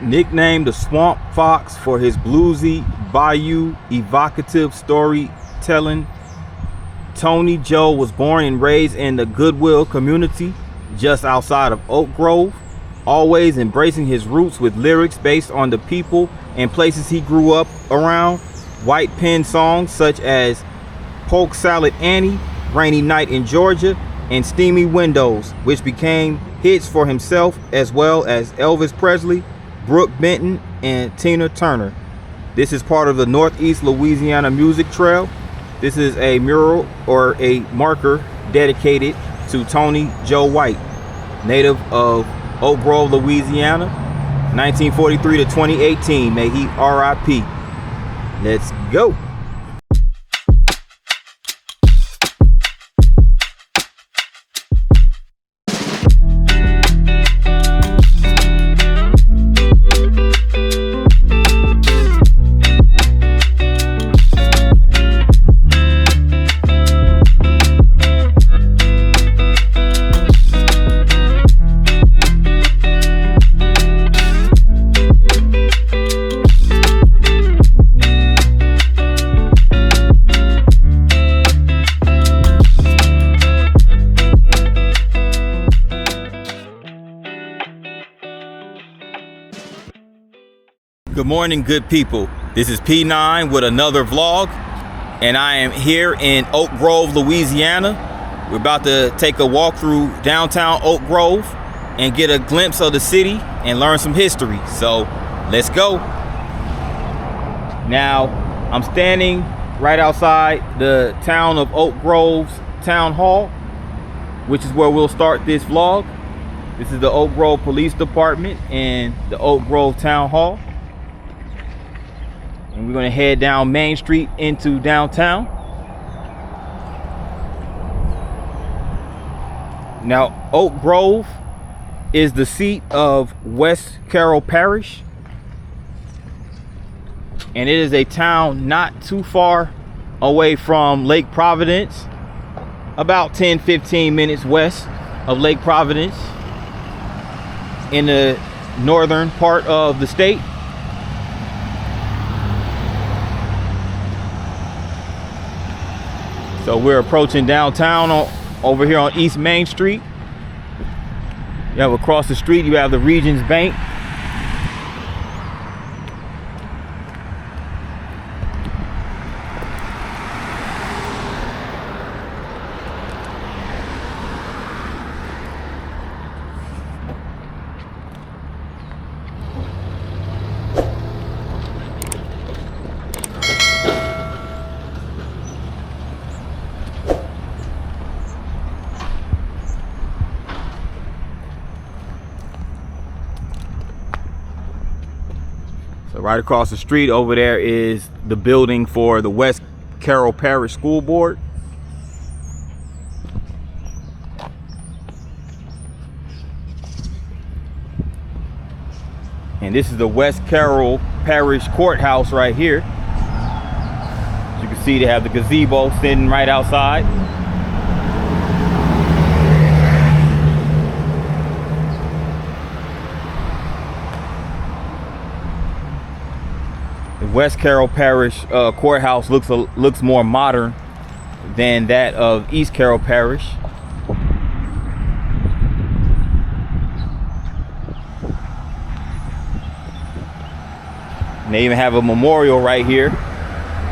Nicknamed the Swamp Fox for his bluesy, bayou, evocative storytelling, Tony Joe was born and raised in the Goodwill community just outside of Oak Grove, always embracing his roots with lyrics based on the people and places he grew up around. White pen songs such as Polk Salad Annie, Rainy Night in Georgia, and Steamy Windows, which became hits for himself as well as Elvis Presley, Brooke Benton, and Tina Turner. This is part of the Northeast Louisiana Music Trail. This is a mural or a marker dedicated to Tony Joe White, native of Oak Grove, Louisiana, 1943 to 2018. May he RIP. Let's go. Good morning, good people. This is P9 with another vlog, and I am here in Oak Grove, Louisiana. We're about to take a walk through downtown Oak Grove and get a glimpse of the city and learn some history. So let's go. Now, I'm standing right outside the town of Oak Grove's Town Hall, which is where we'll start this vlog. This is the Oak Grove Police Department and the Oak Grove Town Hall. And we're going to head down Main Street into downtown. Now, Oak Grove is the seat of West Carroll Parish. And it is a town not too far away from Lake Providence, about 10-15 minutes west of Lake Providence in the northern part of the state. So we're approaching downtown over here on East Main Street. You have across the street, you have the Regions Bank. So right across the street over there is the building for the West Carroll Parish School Board. And this is the West Carroll Parish Courthouse right here. As you can see, they have the gazebo sitting right outside. The West Carroll Parish Courthouse looks more modern than that of East Carroll Parish. And they even have a memorial right here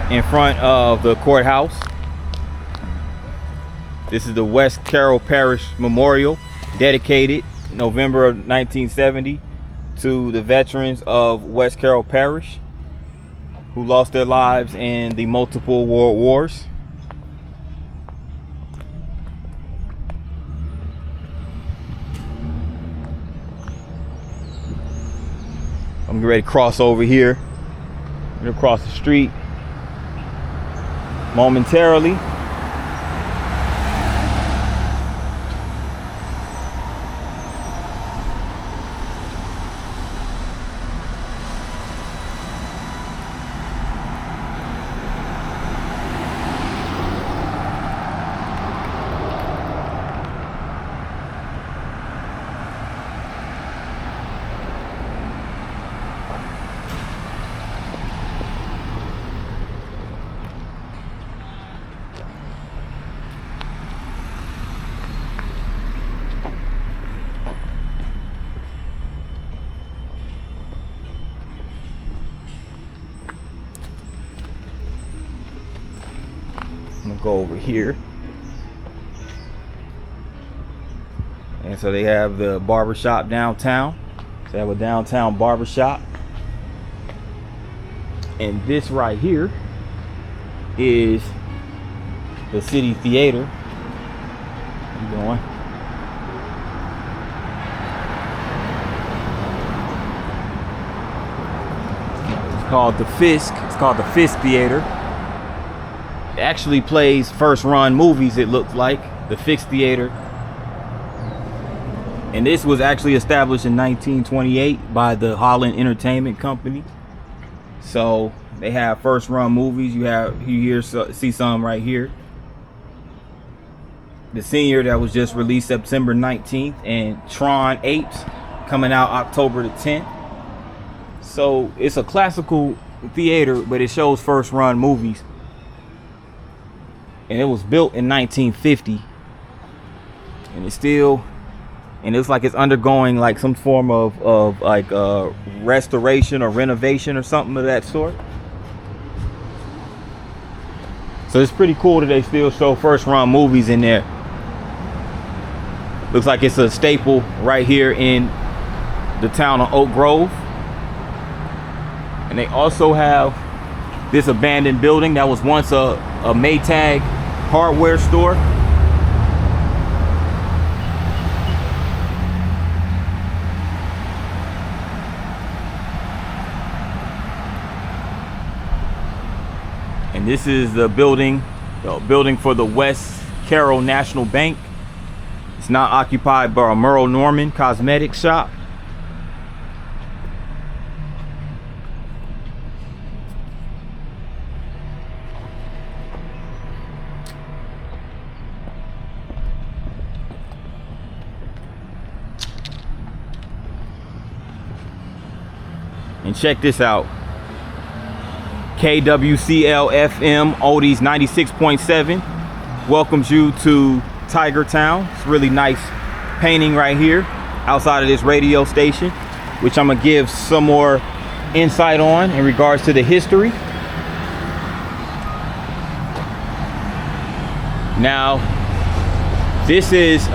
in front of the courthouse. This is the West Carroll Parish Memorial, dedicated November of 1970 to the veterans of West Carroll Parish who lost their lives in the multiple world wars. I'm getting ready to cross over here. I'm gonna cross the street momentarily. go over here. And so they have the barbershop downtown. So they have a downtown barbershop. And this right here is the City Theater. Keep going. It's called the Fisk. It's called the Fisk Theater. It actually plays first run movies, it looks like. The Fisk Theater. And this was actually established in 1928 by the Holland Entertainment Company. So they have first run movies. You see some right here. The Senior that was just released September 19th, and Tron 8 coming out October the 10th. So it's a classical theater, but it shows first run movies. And it was built in 1950, and it looks like it's undergoing like some form of like restoration or renovation or something of that sort. So it's pretty cool that they still show first run movies in there. Looks like it's a staple right here in the town of Oak Grove. And they also have this abandoned building that was once a Maytag hardware store. And this is the building for the West Carroll National Bank. It's now occupied by a Merle Norman cosmetics shop. And check this out. KWCL FM Oldies 96.7 welcomes you to Tiger Town. It's really nice painting right here outside of this radio station, which I'm gonna give some more insight on in regards to the history. Now, this is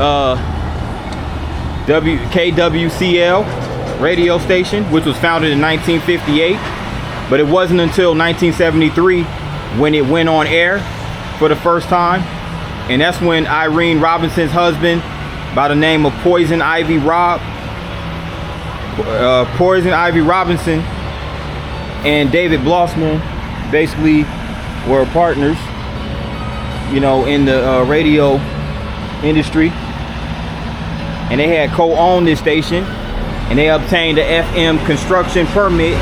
KWCL radio station, which was founded in 1958, but it wasn't until 1973 when it went on air for the first time. And that's when Irene Robinson's husband, by the name of Poison Ivy Robinson, and David Blossman basically were partners, you know, in the radio industry. And they had co-owned this station, and they obtained the FM construction permit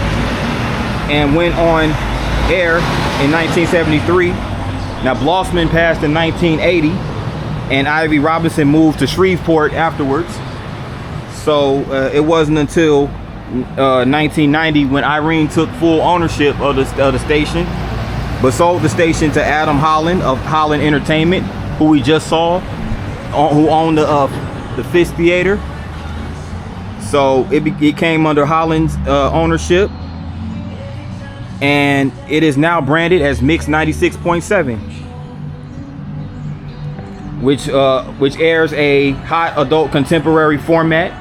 and went on air in 1973. Now, Blossman passed in 1980, and Ivy Robinson moved to Shreveport afterwards. So it wasn't until 1990 when Irene took full ownership of the station, but sold the station to Adam Holland of Holland Entertainment, who we just saw, who owned the Fisk Theater. So it came under Holland's ownership, and it is now branded as Mix 96.7, which airs a hot adult contemporary format.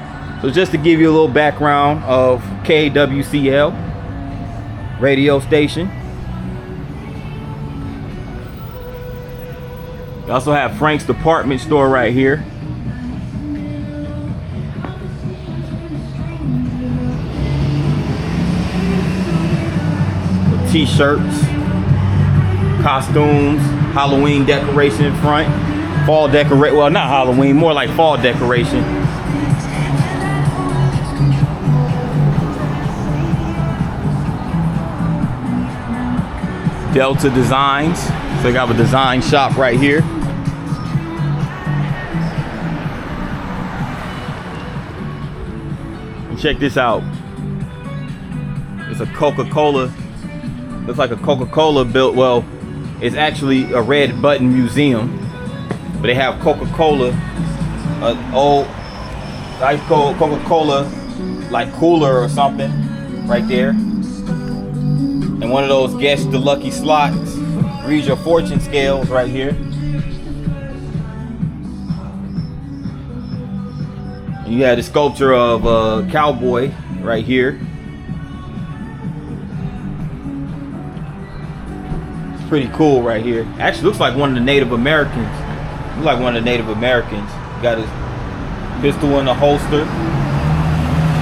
So just to give you a little background of KWCL radio station. We also have Frank's department store right here. T-shirts, costumes, Halloween decoration in front, fall decorate. Well, not Halloween, more like fall decoration. Delta Designs. So they got a design shop right here. And check this out. It's a Coca-Cola. Looks like a Coca-Cola built. Well, it's actually a Red Button museum, but they have Coca-Cola, old ice cold Coca-Cola like cooler or something right there, and one of those Guess the Lucky slots Read your fortune scales right here. And you have the sculpture of a cowboy right here. It's pretty cool right here. Actually looks like one of the Native Americans. Looks like one of the Native Americans. Got his pistol in the holster.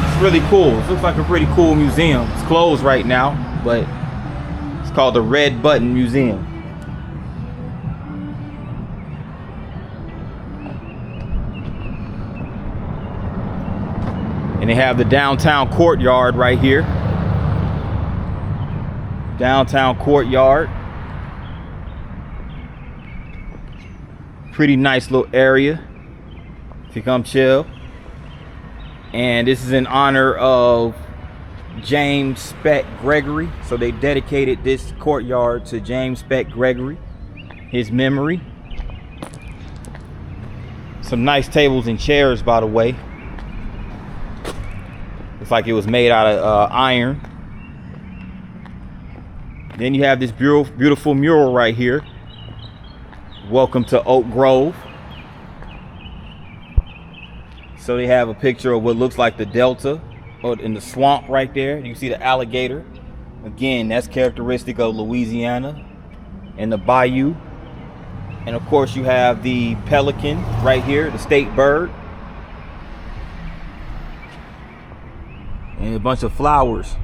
It's really cool. It looks like a pretty cool museum. It's closed right now, but it's called the Red Button Museum. And they have the downtown courtyard right here. Downtown courtyard. Pretty nice little area to come chill. And this is in honor of James Speck Gregory. So they dedicated this courtyard to James Speck Gregory, his memory. Some nice tables and chairs, by the way. Looks like it was made out of iron. Then you have this beautiful mural right here. Welcome to Oak Grove. So they have a picture of what looks like the Delta or in the swamp right there. You can see the alligator. Again, that's characteristic of Louisiana and the bayou. And of course you have the pelican right here, the state bird. And a bunch of flowers.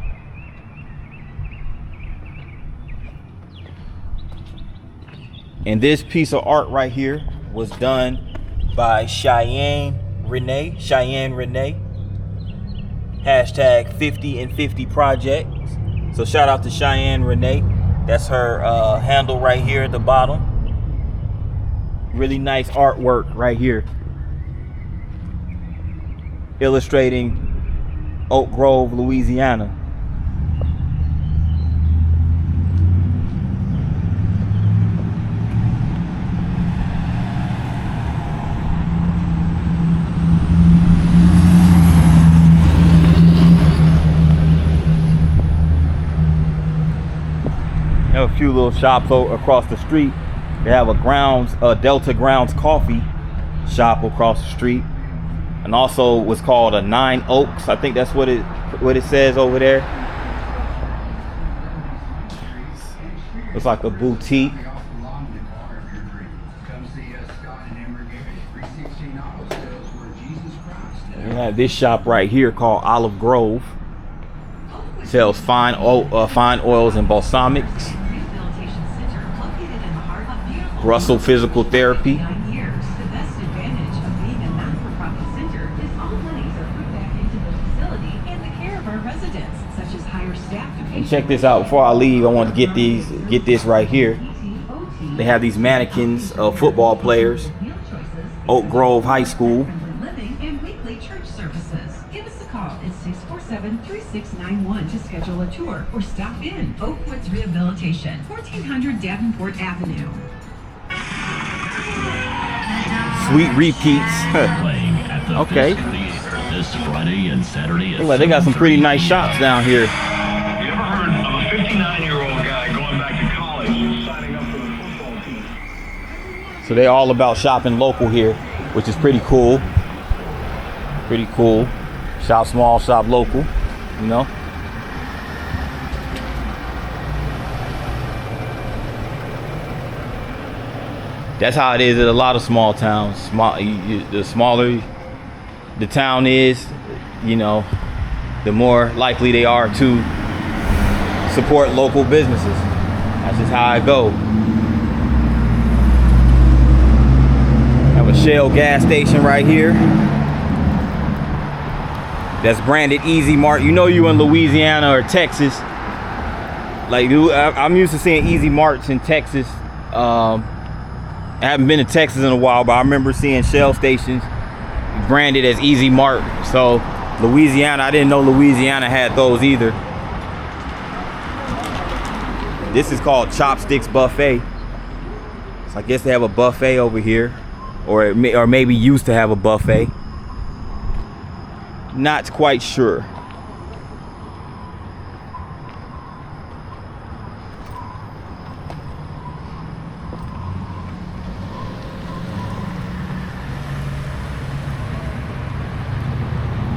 And this piece of art right here was done by Cheyenne Renee. Hashtag 50 and 50 projects. So shout out to Cheyenne Renee. That's her handle right here at the bottom. Really nice artwork right here. Illustrating Oak Grove, Louisiana. A few little shops across the street. They have a Delta Grounds coffee shop across the street, and also what's called a Nine Oaks. I think that's what it says over there. Looks like a boutique. We have this shop right here called Olive Grove. Sells fine oils and balsamics. Russell Physical Therapy. And check this out. Before I leave, I want to get this right here. They have these mannequins of football players. Oak Grove High School. It's 647-3691 to schedule a tour or stop in. Oakwoods Rehabilitation, 1400 Davenport Avenue. Sweet repeats. Okay. This Friday and Saturday. Look like they got some pretty nice shops down here. You ever heard of a 59-year-old guy going back to college signing up for the football team? So they're all about shopping local here, which is pretty cool. Pretty cool. Shop small, shop local, you know. That's how it is at a lot of small towns. The smaller the town is, you know, the more likely they are to support local businesses. That's just how I go. Have a Shell gas station right here. That's branded Easy Mart. You know you in Louisiana or Texas. Like, I'm used to seeing Easy Marts in Texas. I haven't been to Texas in a while, but I remember seeing Shell stations branded as Easy Mart. So Louisiana, I didn't know Louisiana had those either. This is called Chopsticks Buffet. So I guess they have a buffet over here, or maybe used to have a buffet. Not quite sure.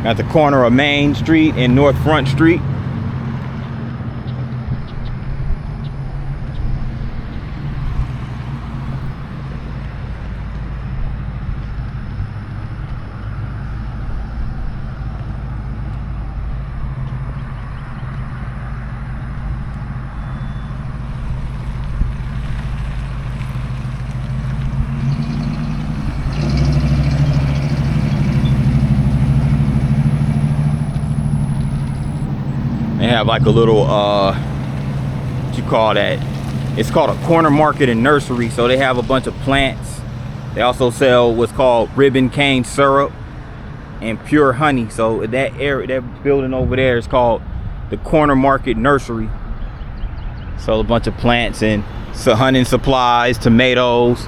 at the corner of Main Street and North Front Street. They have like a little what you call that, it's called a corner market and nursery. So they have a bunch of plants. They also sell what's called ribbon cane syrup and pure honey. So that area, that building over there is called the corner market nursery. So a bunch of plants and so hunting supplies, tomatoes,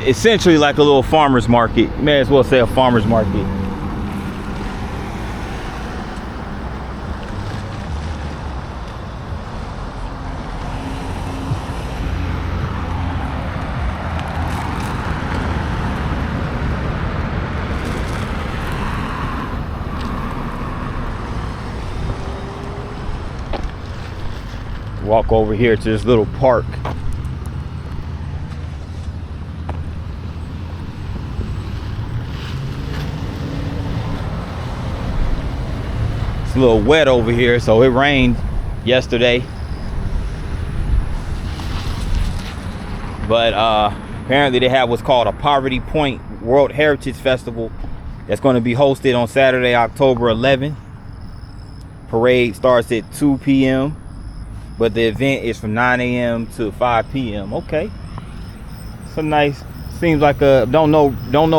essentially like a little farmer's market. You may as well say a farmer's market. Walk over here to this little park. It's a little wet over here, so it rained yesterday. But apparently they have what's called a Poverty Point World Heritage Festival that's going to be hosted on Saturday, October 11th. Parade starts at 2 p.m. but the event is from 9 a.m. to 5 p.m. Okay, so nice. Seems like a don't know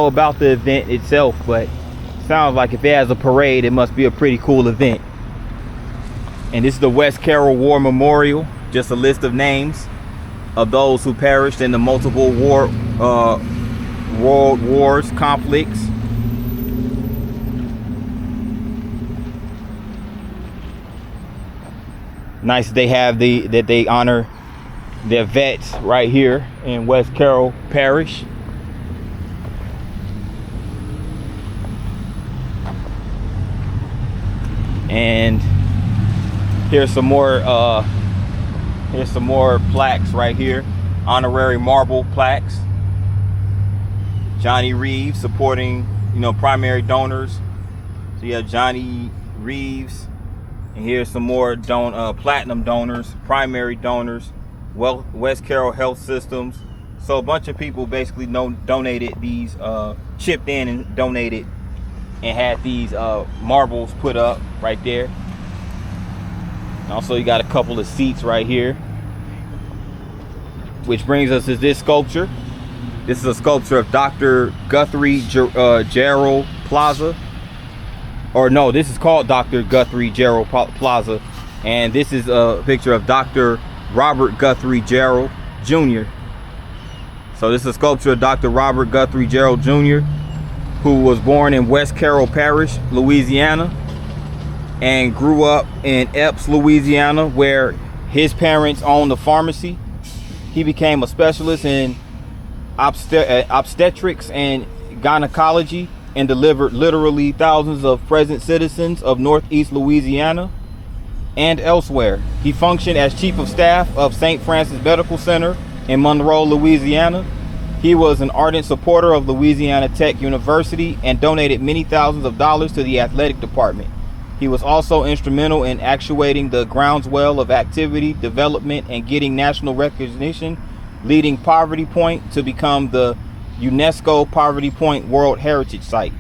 about the event itself, but sounds like if it has a parade, it must be a pretty cool event. And this is the West Carroll War Memorial. Just a list of names of those who perished in the multiple world wars, conflicts. Nice they have that they honor their vets right here in West Carroll Parish. And here's some more plaques right here, honorary marble plaques. Johnny Reeves supporting, primary donors. So you have Johnny Reeves. And here's some more platinum donors, primary donors, West Carroll Health Systems. So a bunch of people basically donated these, chipped in and donated and had these marbles put up right there. And also you got a couple of seats right here. Which brings us to this sculpture. This is a sculpture of Dr. Guthrie Gerald Plaza. Or no, this is called Dr. Guthrie Gerald Plaza. And this is a picture of Dr. Robert Guthrie Gerald Jr. So this is a sculpture of Dr. Robert Guthrie Gerald Jr., who was born in West Carroll Parish, Louisiana, and grew up in Epes, Louisiana, where his parents owned a pharmacy. He became a specialist in obstetrics and gynecology, and delivered literally thousands of present citizens of Northeast Louisiana and elsewhere. He functioned as chief of staff of St. Francis Medical Center in Monroe, Louisiana. He was an ardent supporter of Louisiana Tech University and donated many thousands of dollars to the athletic department. He was also instrumental in actuating the groundswell of activity, development, and getting national recognition, leading Poverty Point to become the UNESCO Poverty Point World Heritage Site.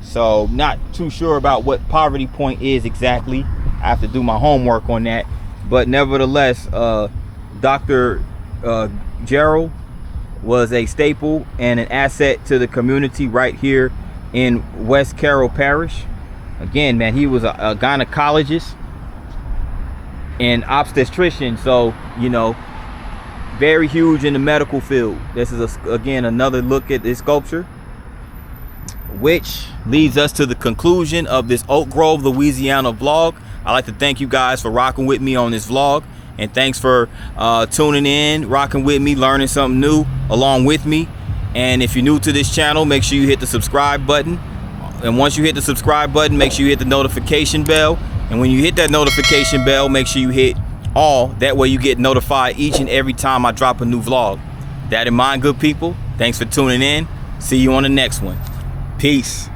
So not too sure about what Poverty Point is exactly. I have to do my homework on that. But nevertheless, Dr. Gerald was a staple and an asset to the community right here in West Carroll Parish. Again, man, he was a gynecologist and obstetrician. So, very huge in the medical field. This is again another look at this sculpture, which leads us to the conclusion of this Oak Grove, Louisiana vlog. I'd like to thank you guys for rocking with me on this vlog, and thanks for tuning in, rocking with me, learning something new along with me. And if you're new to this channel, make sure you hit the subscribe button And once you hit the subscribe button, make sure you hit the notification bell. And when you hit that notification bell, make sure you hit all. That way you get notified each and every time I drop a new vlog. That in mind, good people, thanks for tuning in. See you on the next one. Peace.